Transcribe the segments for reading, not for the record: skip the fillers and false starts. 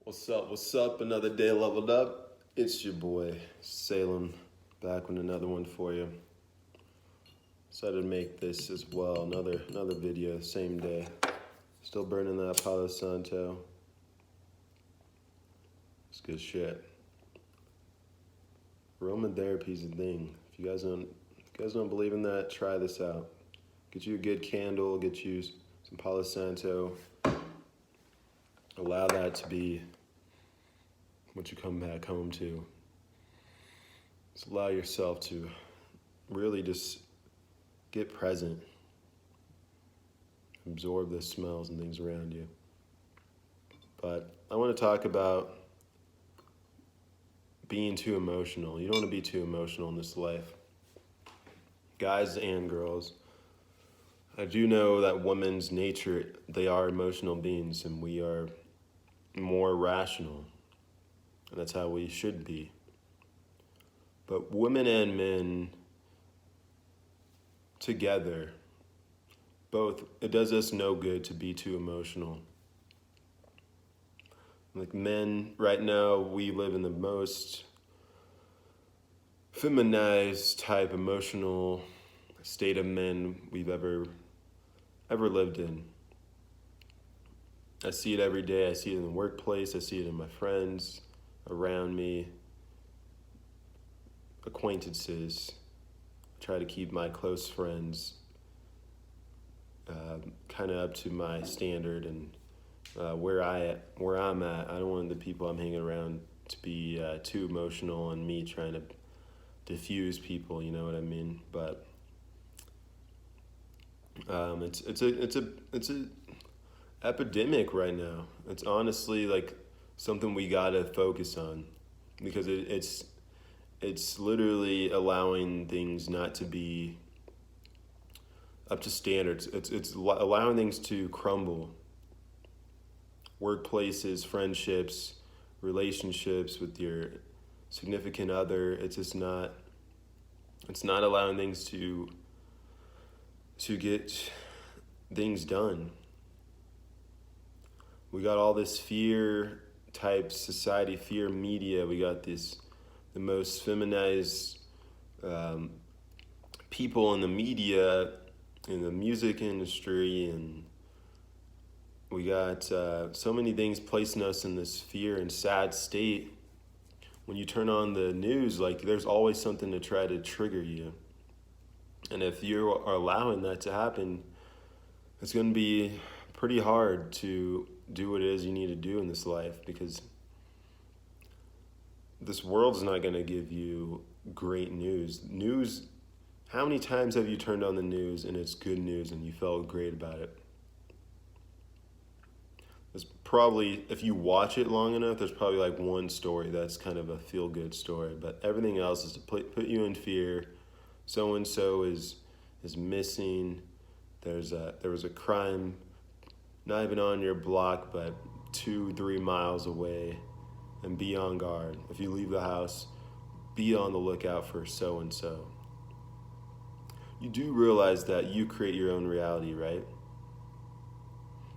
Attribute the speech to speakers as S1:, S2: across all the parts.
S1: What's up? What's up? Another day leveled up. It's your boy Salem, back with another one for you. Decided to make this as well. Another video, same day. Still burning that Palo Santo. It's good shit. Aromatherapy is a thing. If you guys don't believe in that, try this out. Get you a good candle. Get you some Palo Santo. Allow that to be what you come back home to. Just allow yourself to really just get present. Absorb the smells and things around you. But I want to talk about being too emotional. You don't want to be too emotional in this life. Guys and girls. I do know that women's nature, they are emotional beings, and we are more rational. And that's how we should be. But women and men together, both, it does us no good to be too emotional. Like men, right now, we live in the most feminized type emotional state of men we've ever lived in. I see it every day. I see it in the workplace. I see it in my friends around me, acquaintances. I try to keep my close friends kind of up to my standard and where I'm at. I don't want the people I'm hanging around to be too emotional and me trying to diffuse people. You know what I mean? But it's a epidemic right now. It's honestly like something we gotta focus on, because it's literally allowing things not to be up to standards. It's allowing things to crumble. Workplaces, friendships, relationships with your significant other. It's not allowing things to get things done. We got all this fear type society, fear media. We got the most feminized people in the media, in the music industry, and we got so many things placing us in this fear and sad state. When you turn on the news, like, there's always something to try to trigger you. And if you are allowing that to happen, it's going to be pretty hard to do what it is you need to do in this life, because this world's not going to give you great news. How many times have you turned on the news and it's good news and you felt great about it? There's probably, if you watch it long enough, there's probably like one story that's kind of a feel-good story, but everything else is to put you in fear. So-and-so is missing. There was a crime not even on your block, but 2-3 miles away, and be on guard. If you leave the house, be on the lookout for so-and-so. You do realize that you create your own reality, right?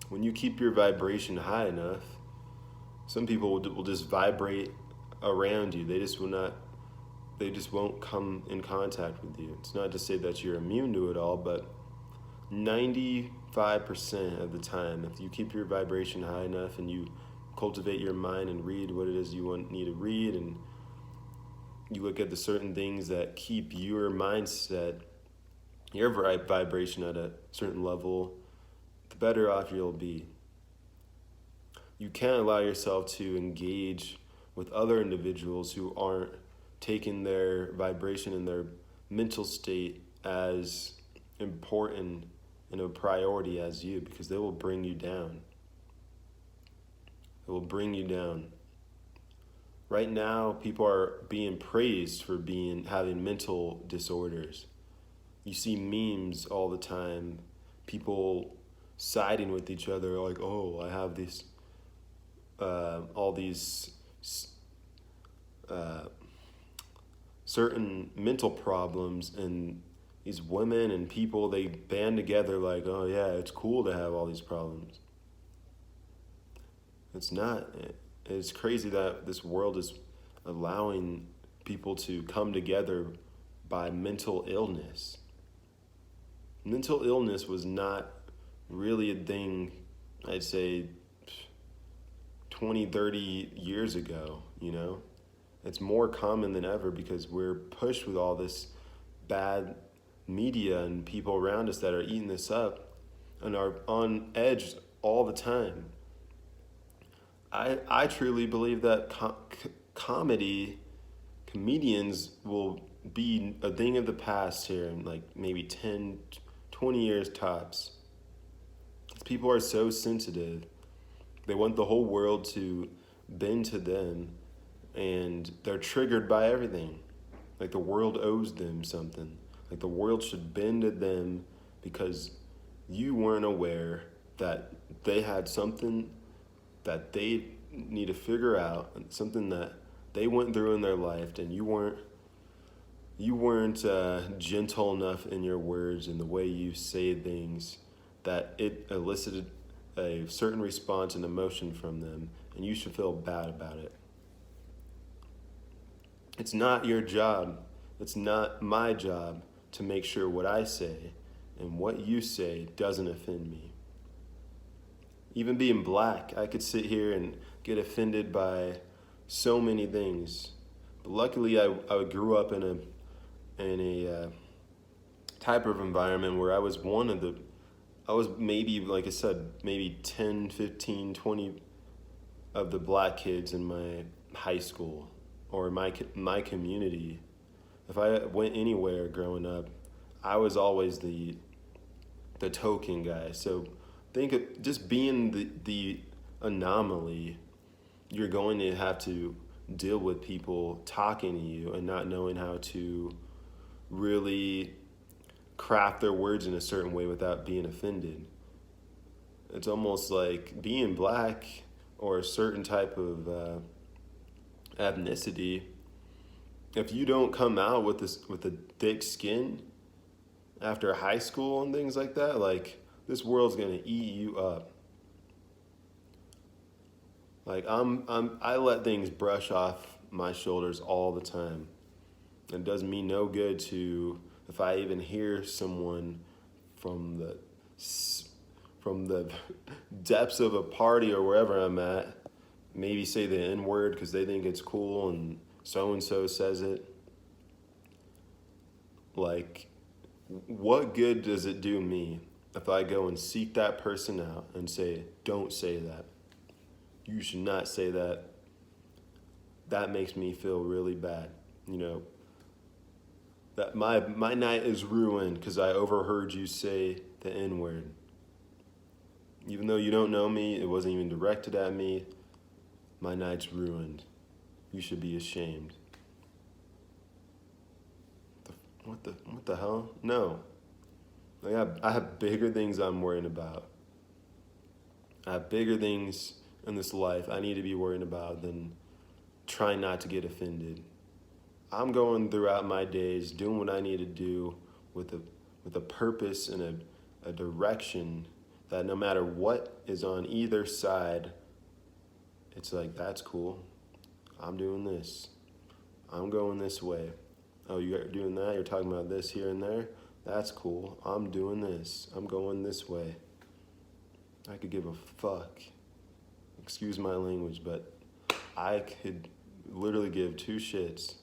S1: When you keep your vibration high enough, some people will just vibrate around you. They just won't come in contact with you. It's not to say that you're immune to it all, but 95% of the time, if you keep your vibration high enough and you cultivate your mind and read what it is you need to read, and you look at the certain things that keep your mindset, your vibration at a certain level, the better off you'll be. You can't allow yourself to engage with other individuals who aren't taking their vibration and their mental state as important and a priority as you, because they will bring you down. It will bring you down. Right now, people are being praised for having mental disorders. You see memes all the time, people siding with each other, like, oh, I have this, all these certain mental problems, and these women and people, they band together like, oh yeah, it's cool to have all these problems. It's not. It's crazy that this world is allowing people to come together by mental illness. Mental illness was not really a thing, I'd say, 20, 30 years ago, you know? It's more common than ever because we're pushed with all this bad media and people around us that are eating this up and are on edge all the time. I truly believe that comedians will be a thing of the past here in like maybe 10, 20 years tops. People are so sensitive. They want the whole world to bend to them, and they're triggered by everything. Like the world owes them something. Like the world should bend to them because you weren't aware that they had something that they need to figure out, something that they went through in their life, and you weren't gentle enough in your words and the way you say things that it elicited a certain response and emotion from them, and you should feel bad about it. It's not your job, it's not my job to make sure what I say and what you say doesn't offend me. Even being black, I could sit here and get offended by so many things. But luckily, I grew up in a type of environment where I was maybe, like I said, maybe 10, 15, 20 of the black kids in my high school or my community. If I went anywhere growing up, I was always the token guy. So think of just being the anomaly. You're going to have to deal with people talking to you and not knowing how to really craft their words in a certain way without being offended. It's almost like being black or a certain type of ethnicity. If you don't come out with a thick skin after high school and things like that, like this world's gonna eat you up. Like I let things brush off my shoulders all the time. It does me no good to if I even hear someone from the depths of a party or wherever I'm at, maybe say the N word because they think it's cool and so says it. Like, what good does it do me if I go and seek that person out and say, don't say that? You should not say that. That makes me feel really bad. You know, that my night is ruined because I overheard you say the N word. Even though you don't know me, it wasn't even directed at me. My night's ruined. You should be ashamed. What the hell? No. I have bigger things I'm worrying about. I have bigger things in this life I need to be worrying about than trying not to get offended. I'm going throughout my days doing what I need to do with a purpose and a direction that no matter what is on either side, it's like, that's cool. I'm doing this. I'm going this way. Oh, you're doing that? You're talking about this here and there? That's cool. I'm doing this. I'm going this way. I could give a fuck. Excuse my language, but I could literally give two shits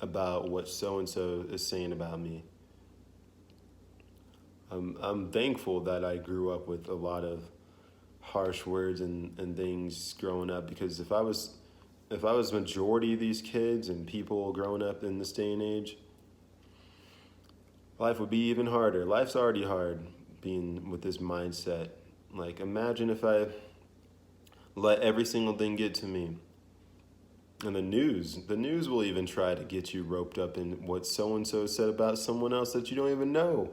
S1: about what so-and-so is saying about me. I'm thankful that I grew up with a lot of harsh words and things growing up, because if I was majority of these kids and people growing up in this day and age, life would be even harder. Life's already hard being with this mindset. Like, imagine if I let every single thing get to me. And the news will even try to get you roped up in what so-and-so said about someone else that you don't even know.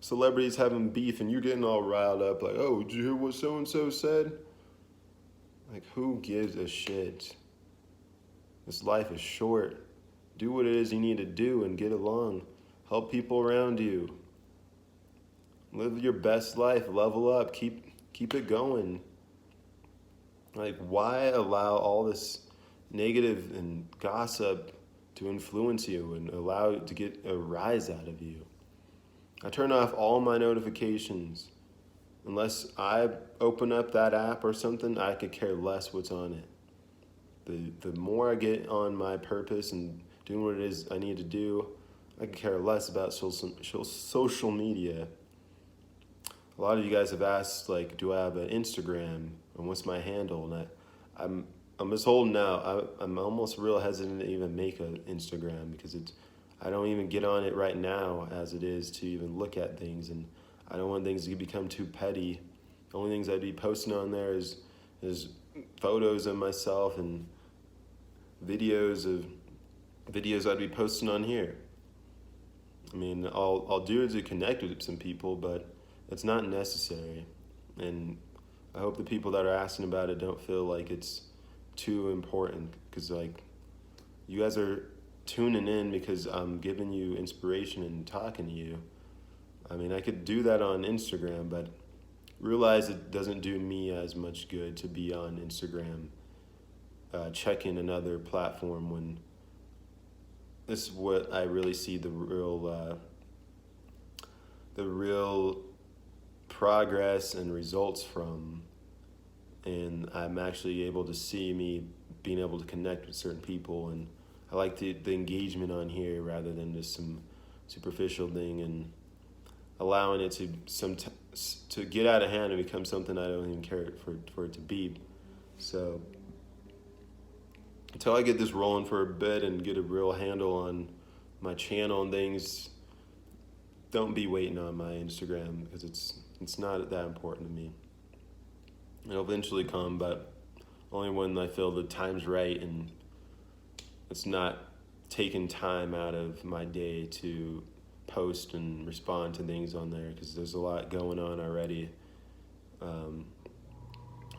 S1: Celebrities having beef and you're getting all riled up like, oh, did you hear what so-and-so said? Like, who gives a shit? This life is short. Do what it is you need to do and get along. Help people around you. Live your best life. Level up. Keep it going. Like, why allow all this negative and gossip to influence you and allow it to get a rise out of you? I turn off all my notifications. Unless I open up that app or something, I could care less what's on it. The more I get on my purpose and doing what it is I need to do, I could care less about social media. A lot of you guys have asked, like, do I have an Instagram and what's my handle? And I'm just holding out. I'm almost real hesitant to even make an Instagram because I don't even get on it right now as it is to even look at things, and I don't want things to become too petty. The only things I'd be posting on there is photos of myself and videos I'd be posting on here. I mean, I'll do it to connect with some people, but it's not necessary. And I hope the people that are asking about it don't feel like it's too important, because like, you guys are tuning in because I'm giving you inspiration and talking to you. I mean, I could do that on Instagram, but realize it doesn't do me as much good to be on Instagram, checking another platform when this is what I really see the real progress and results from. And I'm actually able to see me being able to connect with certain people, and I like the engagement on here rather than just some superficial thing, and allowing it to get out of hand and become something I don't even care for it to be. So until I get this rolling for a bit and get a real handle on my channel and things, don't be waiting on my Instagram, because it's not that important to me. It'll eventually come, but only when I feel the time's right and it's not taking time out of my day to post and respond to things on there, because there's a lot going on already.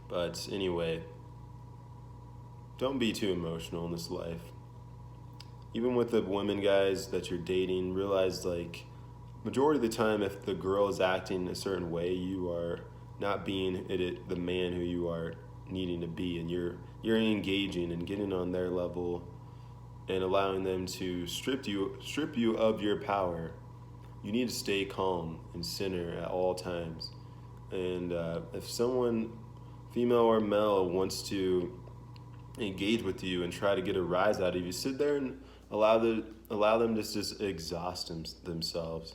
S1: But anyway, don't be too emotional in this life. Even with the women guys that you're dating, realize, like, majority of the time, if the girl is acting a certain way, you are not being the man who you are needing to be, and you're engaging and getting on their level and allowing them to strip you of your power. You need to stay calm and center at all times. And if someone, female or male, wants to engage with you and try to get a rise out of you, sit there and allow them to just exhaust themselves.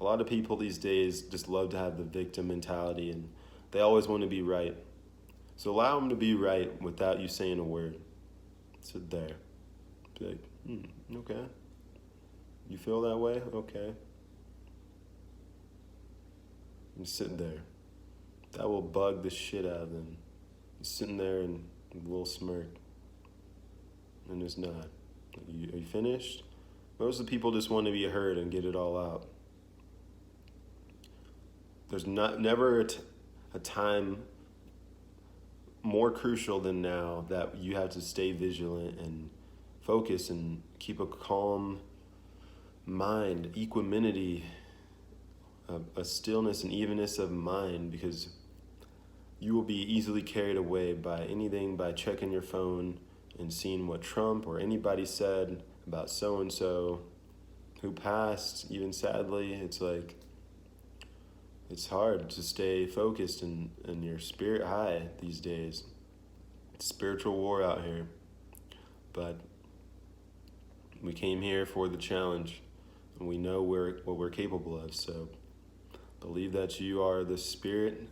S1: A lot of people these days just love to have the victim mentality, and they always want to be right. So allow them to be right without you saying a word. Sit there. Be like, okay. You feel that way? Okay. And sit there. That will bug the shit out of them. Just sitting there and a little smirk. And it's not. Are you finished? Most of the people just want to be heard and get it all out. There's never a time more crucial than now that you have to stay vigilant and focus and keep a calm mind, equanimity, a stillness and evenness of mind, because you will be easily carried away by anything, by checking your phone and seeing what Trump or anybody said about so-and-so who passed. Even sadly, it's like, it's hard to stay focused and your spirit high these days. It's spiritual war out here. But we came here for the challenge, and we know what we're capable of. So believe that you are the spirit,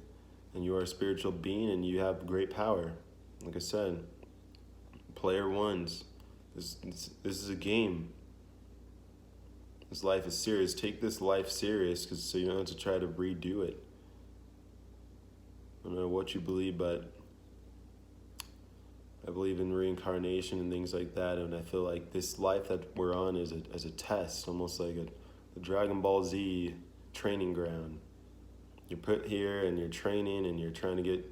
S1: and you are a spiritual being, and you have great power. Like I said, player ones. This is a game. This life is serious. Take this life serious, so you don't have to try to redo it. I don't know what you believe, but I believe in reincarnation and things like that, and I feel like this life that we're on is a test, almost like a Dragon Ball Z training ground. You're put here and you're training and you're trying to get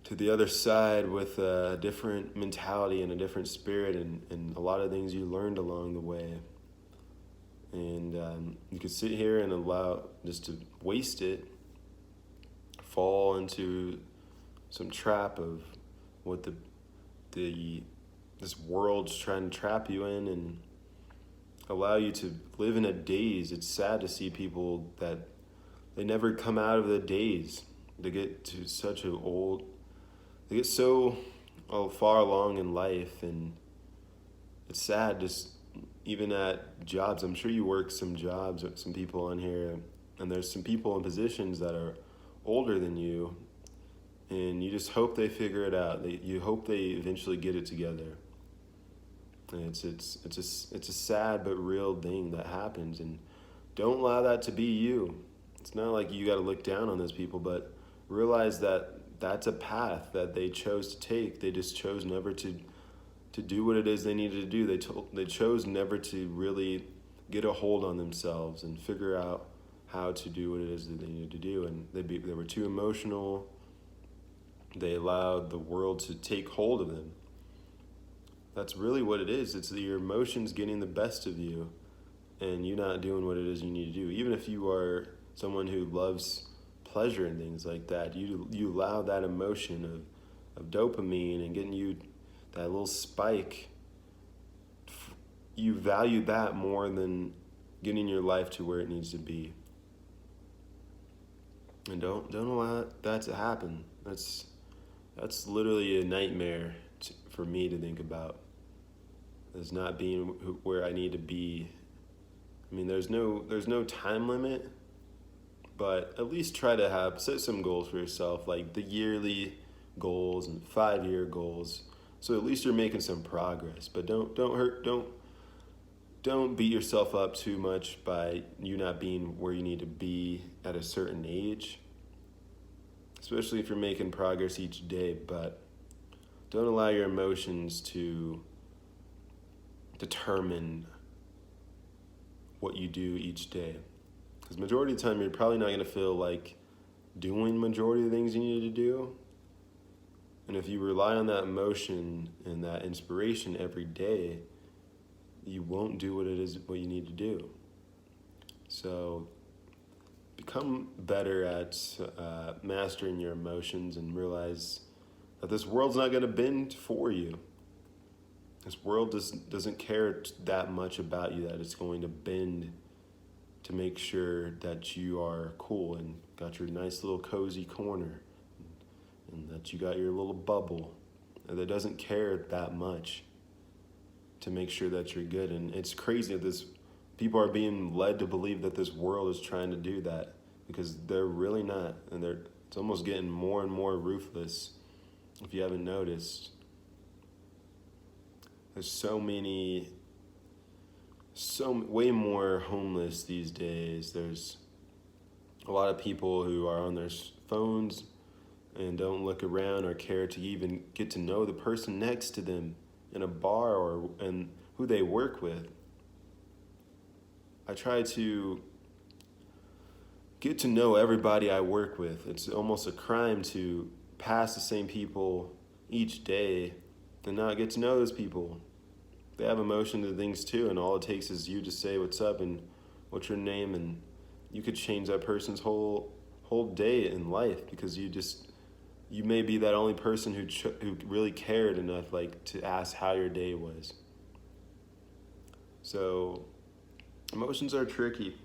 S1: to the other side with a different mentality and a different spirit, and a lot of things you learned along the way. And you could sit here and allow just to waste it, fall into some trap of what the this world's trying to trap you in and allow you to live in a daze. It's sad to see people that they never come out of the daze. They get to such an old, they get so far along in life, and it's sad just even at jobs. I'm sure you work some jobs with some people on here, and there's some people in positions that are older than you, and you just hope they figure it out. You hope they eventually get it together. And it's a sad but real thing that happens, and don't allow that to be you. It's not like you got to look down on those people, but realize that that's a path that they chose to take. They just chose never to do what it is they needed to do. They chose never to really get a hold on themselves and figure out how to do what it is that they needed to do. And they were too emotional. They allowed the world to take hold of them. That's really what it is. It's your emotions getting the best of you and you not doing what it is you need to do. Even if you are someone who loves pleasure and things like that, you allow that emotion of dopamine and getting you that little spike. You value that more than getting your life to where it needs to be. And don't allow that to happen. That's literally a nightmare for me to think about. As not being where I need to be. I mean, there's no time limit, but at least try to set some goals for yourself, like the yearly goals and 5-year goals. So at least you're making some progress. But don't beat yourself up too much by you not being where you need to be at a certain age, especially if you're making progress each day. But don't allow your emotions to determine what you do each day. Because majority of the time, you're probably not going to feel like doing majority of the things you need to do. And if you rely on that emotion and that inspiration every day, you won't do what you need to do. So become better at mastering your emotions and realize that this world's not going to bend for you. This world doesn't care that much about you that it's going to bend to make sure that you are cool and got your nice little cozy corner and that you got your little bubble. And it doesn't care that much to make sure that you're good. And it's crazy that people are being led to believe that this world is trying to do that, because they're really not. And it's almost getting more and more ruthless, if you haven't noticed. There's way more homeless these days. There's a lot of people who are on their phones and don't look around or care to even get to know the person next to them in a bar and who they work with. I try to get to know everybody I work with. It's almost a crime to pass the same people each day and not get to know those people. They have emotions and things too, and all it takes is you to say what's up and what's your name, and you could change that person's whole day in life, because you may be that only person who really cared enough to ask how your day was. So emotions are tricky.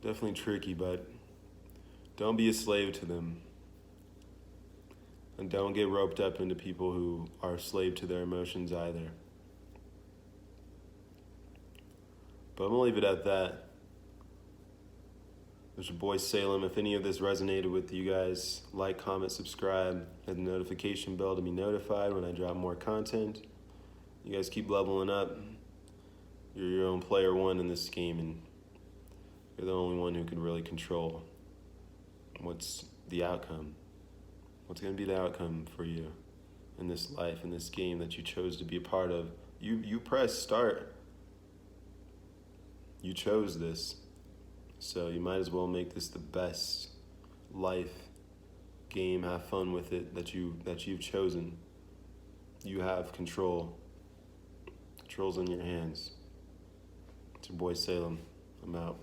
S1: Definitely tricky, but don't be a slave to them. And don't get roped up into people who are a slave to their emotions either. But I'm going to leave it at that. There's your boy Salem. If any of this resonated with you guys, like, comment, subscribe, hit the notification bell to be notified when I drop more content. You guys keep leveling up. You're your own player one in this game, and you're the only one who can really control what's the outcome. What's going to be the outcome for you in this life, in this game that you chose to be a part of? You press start. You chose this. So you might as well make this the best life game. Have fun with it that you've chosen. You have control. Control's in your hands. It's your boy Salem. I'm out.